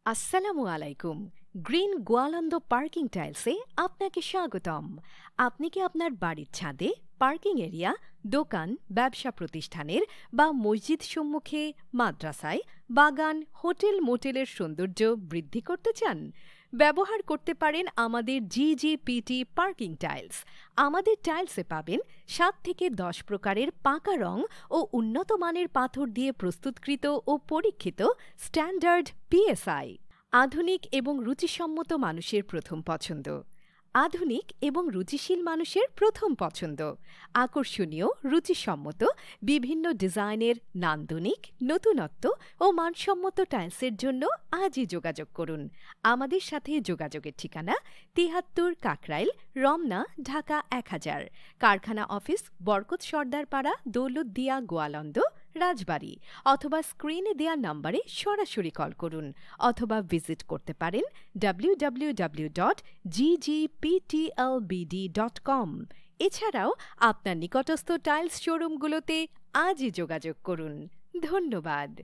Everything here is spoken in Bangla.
আসসালামু আলাইকুম। গ্রিন গোয়ালন্দ পার্কিং টাইলসে আপনাকে স্বাগতম। আপনি কি আপনার বাড়ির ছাদে পার্কিং এরিয়া, দোকান, ব্যবসা প্রতিষ্ঠানের বা মসজিদ সম্মুখে, মাদ্রাসায়, বাগান, হোটেল মোটেলের সৌন্দর্য বৃদ্ধি করতে চান? ব্যবহার করতে পারেন আমাদের জিজিপিটি পার্কিং টাইলস। আমাদের টাইলসে পাবেন ৭ থেকে ১০ প্রকারের পাকা রং ও উন্নত মানের পাথর দিয়ে প্রস্তুতকৃত ও পরীক্ষিত স্ট্যান্ডার্ড পিএসআই। আধুনিক এবং রুচিসম্মত মানুষের প্রথম পছন্দ। আধুনিক এবং রুচিশীল মানুষের প্রথম পছন্দ। আকর্ষণীয়, রুচিসম্মত, বিভিন্ন ডিজাইনের নান্দনিক, নতুনত্ব ও মানসম্মত টাইলসের জন্য আজই যোগাযোগ করুন। আমাদের সাথে যোগাযোগের ঠিকানা ৭৩ কাকরাইল, রমনা, ঢাকা ১০০০। কারখানা অফিস বরকত সর্দারপাড়া, দৌলতদিয়া, গোয়ালন্দ, রাজবাড়ী। অথবা স্ক্রিনে দেয়া নম্বরে সরাসরি কল করুন অথবা ভিজিট করতে পারেন www.ggptlbd.com। এছাড়াও আপনার নিকটস্থ টাইলস শোরুমগুলোতে আজই যোগাযোগ করুন। ধন্যবাদ।